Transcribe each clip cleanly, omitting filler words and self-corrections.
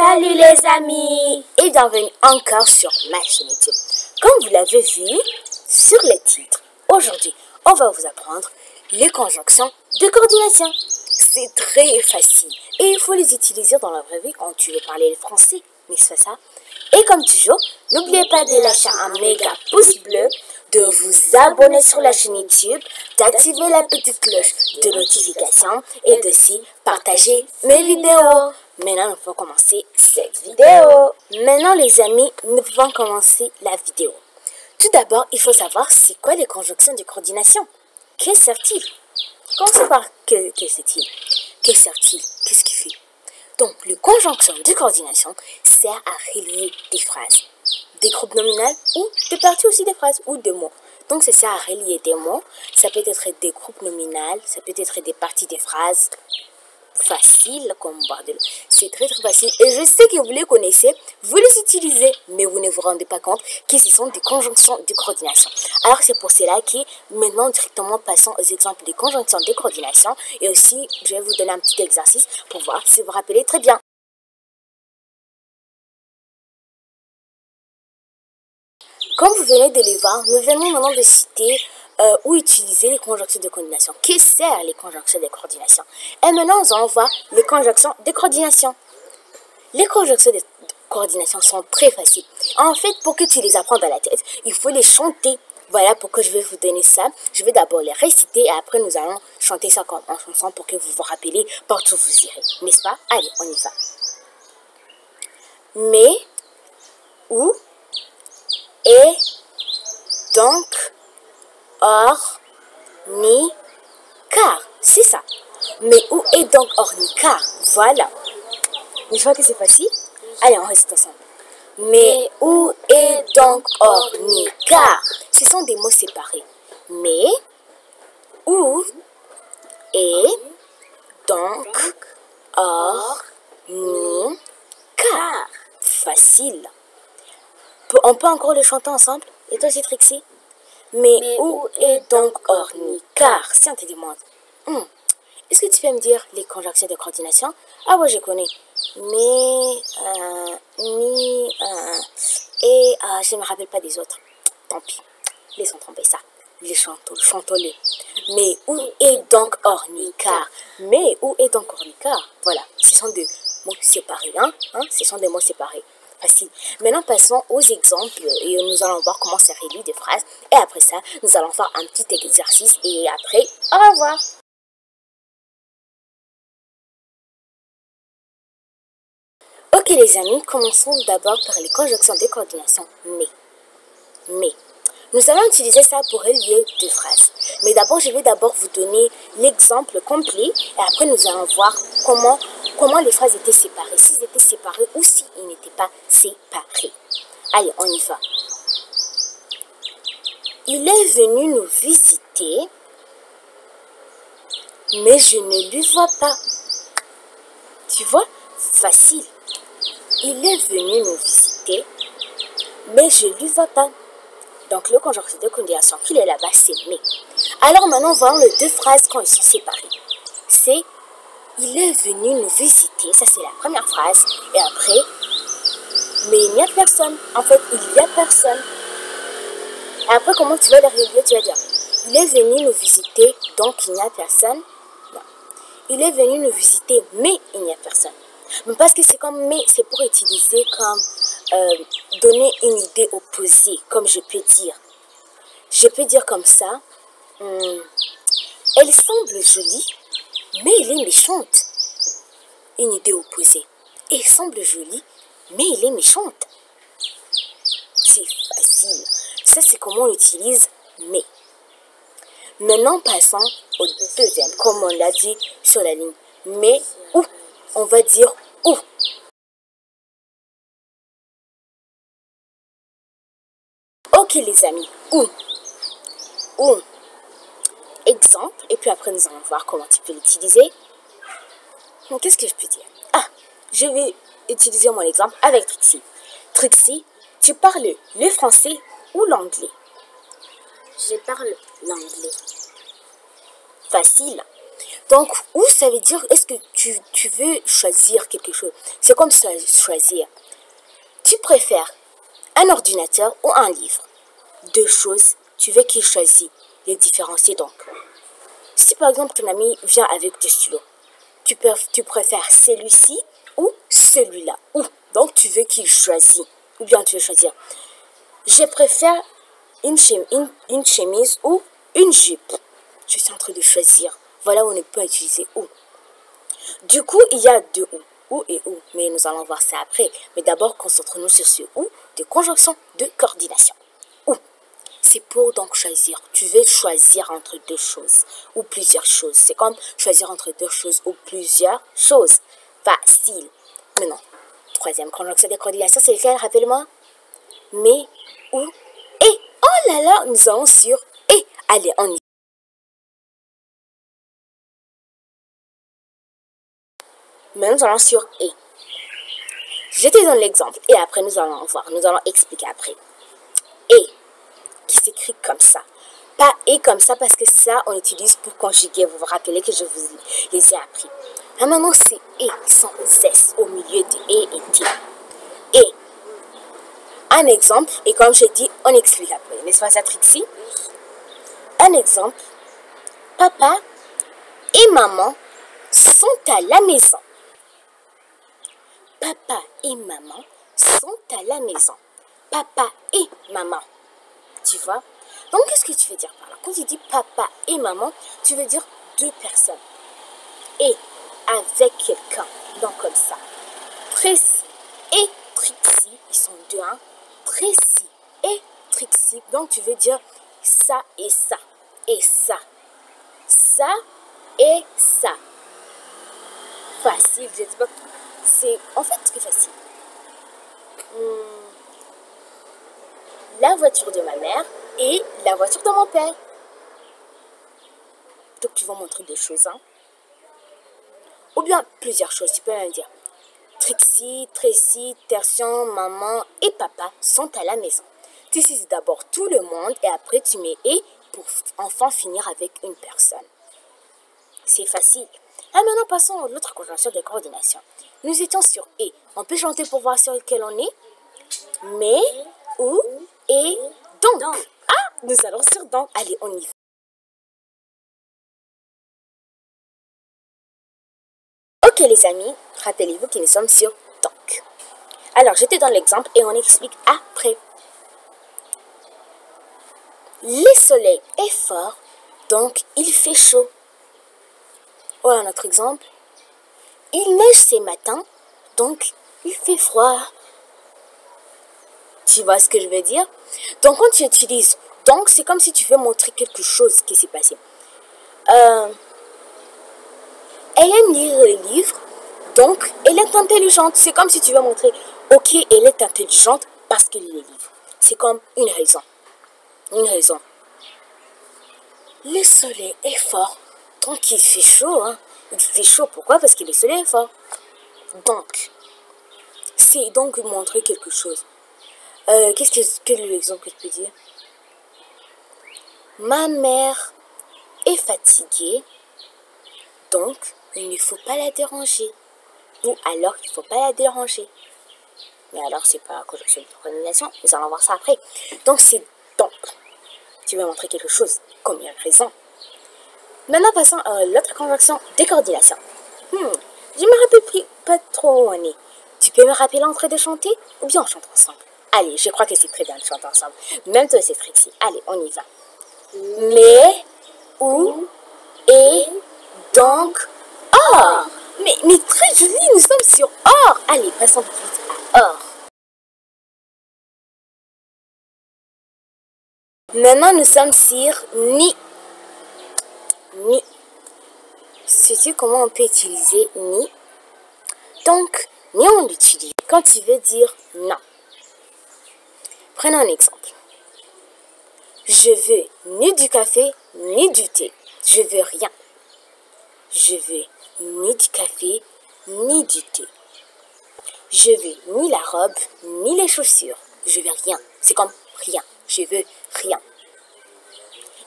Salut les amis et bienvenue encore sur ma chaîne YouTube. Comme vous l'avez vu sur le titre, aujourd'hui on va vous apprendre les conjonctions de coordination. C'est très facile et il faut les utiliser dans la vraie vie quand tu veux parler le français, n'est-ce pas ça? Et comme toujours, n'oubliez pas de lâcher un méga pouce bleu, de vous abonner sur la chaîne YouTube, d'activer la petite cloche de notification et d'aussi partager mes vidéos. Maintenant, nous pouvons commencer cette vidéo. Maintenant, les amis, nous pouvons commencer la vidéo. Tout d'abord, il faut savoir c'est quoi les conjonctions de coordination. Que sert-il? Commençons par que c'est-il? Que sert-il? Qu'est-ce qu'il fait? Donc, les conjonctions de coordination sert à relier des phrases, des groupes nominaux ou des parties aussi des phrases ou des mots. Donc, ça sert à relier des mots. Ça peut être des groupes nominaux, ça peut être des parties des phrases. Facile comme bordel. C'est très facile et je sais que vous les connaissez, vous les utilisez, mais vous ne vous rendez pas compte que ce sont des conjonctions de coordination. Alors c'est pour cela que maintenant directement passons aux exemples des conjonctions de coordination et aussi je vais vous donner un petit exercice pour voir si vous vous rappelez très bien. Comme vous venez de les voir, nous venons maintenant de citer ou utiliser les conjonctions de coordination. Que servent les conjonctions de coordination? Et maintenant, nous allons voir les conjonctions de coordination. Les conjonctions de coordination sont très faciles. En fait, pour que tu les apprennes dans la tête, il faut les chanter. Voilà pourquoi je vais vous donner ça. Je vais d'abord les réciter et après nous allons chanter ça en chanson pour que vous vous rappeliez partout où vous irez. N'est-ce pas? Allez, on y va. Mais, où, et, donc, or, ni, car. C'est ça. Mais où est donc or, ni, car? Voilà. Je crois que c'est facile. Allez, on reste ensemble. Mais où est donc or, ni, car? Ce sont des mots séparés. Mais, où est donc or, ni, car? Facile. On peut encore le chanter ensemble? Et toi aussi, Trixie? Mais où est donc or, ni, car? Si on te demande, est-ce que tu peux me dire les conjonctions de coordination? Ah ouais, je connais. Mais, ni, et je ne me rappelle pas des autres. Tant pis. Laissons tomber ça. Les chantons-les. Mais où est donc or, ni, car? Mais où est donc or, ni, car? Voilà. Ce sont des mots séparés. Ce sont des mots séparés. Facile. Maintenant, passons aux exemples et nous allons voir comment ça relie des phrases. Et après ça, nous allons faire un petit exercice et après, au revoir. Ok les amis, commençons d'abord par les conjonctions de coordination. Mais. Nous allons utiliser ça pour relier deux phrases. Mais d'abord, je vais vous donner l'exemple complet et après nous allons voir comment les phrases étaient séparées. S'ils étaient séparés ou s'ils n'étaient pas séparés. Allez, on y va. Il est venu nous visiter, mais je ne lui vois pas. Tu vois? Facile. Il est venu nous visiter, mais je ne lui vois pas. Donc, le conjonctif de coordination qu'il est là-bas, c'est mais. Alors, maintenant, voyons les deux phrases quand ils sont séparés. C'est il est venu nous visiter, ça c'est la première phrase. Et après, mais il n'y a personne. En fait, il n'y a personne. Et après, comment tu vas le relier? Tu vas dire il est venu nous visiter, donc il n'y a personne. Non. Il est venu nous visiter, mais il n'y a personne. Mais parce que c'est comme mais, c'est pour utiliser comme donner une idée opposée, comme je peux dire. Je peux dire comme ça, elle semble jolie, mais elle est méchante. Une idée opposée. Elle semble jolie, mais elle est méchante. C'est facile. Ça, c'est comment on utilise mais. Maintenant, passons au deuxième, comme on l'a dit sur la ligne. Mais où? On va dire où. Ok les amis, où? Exemple, et puis après nous allons voir comment tu peux l'utiliser. Qu'est-ce que je peux dire? Je vais utiliser mon exemple avec Trixie. Trixie, tu parles le français ou l'anglais? Je parle l'anglais. Facile. Donc, ou ça veut dire, est-ce que tu veux choisir quelque chose? C'est comme ça, choisir. Tu préfères un ordinateur ou un livre? Deux choses, tu veux qu'il choisisse. Les différencier donc. Si par exemple ton ami vient avec des stylos, tu préfères celui-ci ou celui-là. Ou donc tu veux qu'il choisisse. Ou bien tu veux choisir. Je préfère une chemise ou une jupe. Je suis en train de choisir. Voilà où on ne peut utiliser ou. Du coup, il y a deux ou. Ou et ou. Mais nous allons voir ça après. Mais d'abord, concentrons-nous sur ce ou de conjonction de coordination. Ou. C'est pour donc choisir. Tu veux choisir entre deux choses ou plusieurs choses. C'est comme choisir entre deux choses ou plusieurs choses. Facile. Maintenant, troisième conjonction de coordination, c'est lequel? Rappelle-moi. Mais, ou, et. Oh là là, nous allons sur et. Allez, on y va. Mais nous allons sur et. Je te donne l'exemple et après nous allons voir. Nous allons expliquer après. Et, qui s'écrit comme ça. Pas et comme ça parce que ça, on utilise pour conjuguer. Vous vous rappelez que je vous les ai appris. Là maintenant, c'est et sans S au milieu de et et t. Et. Un exemple, et comme j'ai dit, on explique après. N'est-ce pas ça, Trixie? Un exemple. Papa et maman sont à la maison. Papa et maman sont à la maison. Papa et maman. Tu vois? Donc, qu'est-ce que tu veux dire par là? Quand tu dis papa et maman, tu veux dire deux personnes. Et avec quelqu'un. Donc, comme ça. Tracy et Trixie, ils sont deux, hein? Tracy et Trixie. Donc, tu veux dire ça et ça. Et ça. Ça et ça. Facile, je dis pas. C'est en fait très facile. La voiture de ma mère et la voiture de mon père. Donc, tu vas montrer deux choses, hein? Ou bien plusieurs choses, tu peux même dire. Trixie, Tracy, Tertian, maman et papa sont à la maison. Tu cites d'abord tout le monde et après tu mets et pour enfin finir avec une personne. C'est facile. Ah, maintenant passons à l'autre conjonction de coordination. Nous étions sur et. On peut chanter pour voir sur lequel on est. Mais, ou, et, donc. Ah, nous allons sur donc. Allez, on y va. Ok les amis, rappelez-vous que nous sommes sur donc. Alors, je te donne l'exemple et on explique après. Le soleil est fort, donc il fait chaud. Voilà notre exemple. Il neige ces matins, donc il fait froid. Tu vois ce que je veux dire? Donc, quand tu utilises donc, c'est comme si tu veux montrer quelque chose qui s'est passé. Elle aime lire les livres, donc elle est intelligente. C'est comme si tu veux montrer, ok, elle est intelligente parce qu'elle lit les livres. C'est comme une raison. Une raison. Le soleil est fort, donc il fait chaud. Hein? Il fait chaud, pourquoi? Parce que le soleil est fort. Donc, c'est donc montrer quelque chose. Qu'est-ce que l'exemple que je peux dire? Ma mère est fatiguée, donc il ne faut pas la déranger. Ou alors il ne faut pas la déranger. Mais alors c'est pas conjonction de coordination, nous allons voir ça après. Donc c'est donc. Tu veux montrer quelque chose, comme il y a raison. Maintenant passons à l'autre conjonction de coordination. Je me rappelle pas trop où on est. Tu peux me rappeler l'entrée de chanter ou bien on chante ensemble? Allez, je crois que c'est très bien de chanter ensemble. Même toi, c'est Trixie. Allez, on y va. Mais, où, et, donc, or. Mais très joli, nous sommes sur or. Allez, passons tout de suite à or. Maintenant, nous sommes sur ni. Ni. Sais-tu comment on peut utiliser ni? Donc, ni on l'utilise quand tu veux dire non. Prenons un exemple. Je veux ni du café, ni du thé. Je veux rien. Je veux ni du café, ni du thé. Je veux ni la robe, ni les chaussures. Je veux rien. C'est comme rien. Je veux rien.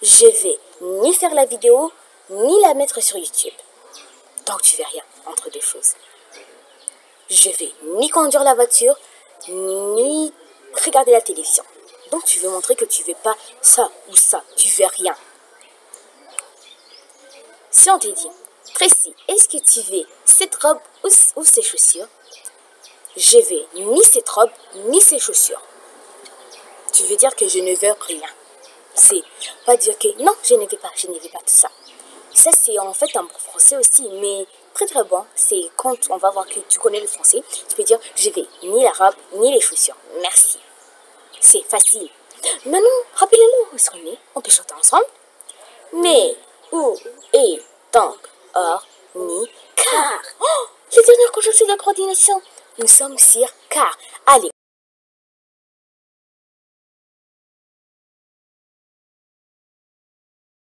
Je veux ni faire la vidéo, ni la mettre sur YouTube. Donc tu fais rien entre deux choses. Je vais ni conduire la voiture, ni regarder la télévision. Donc tu veux montrer que tu veux pas ça ou ça, tu veux rien. Si on te dit, Tracy, est-ce que tu veux cette robe ou ces chaussures? Je veux ni cette robe, ni ces chaussures. Tu veux dire que je ne veux rien. C'est pas dire que non, je ne veux pas tout ça. Ça, c'est en fait un bon français aussi, mais très très bon. C'est quand on va voir que tu connais le français, tu peux dire je veux ni la robe, ni les chaussures. Merci. C'est facile. Maintenant, rappelez-le où est-ce qu'on est. On peut chanter ensemble. Mais où est donc or ni car? Oh, les dernières conjonctions de la coordination. Nous sommes sur car. Allez,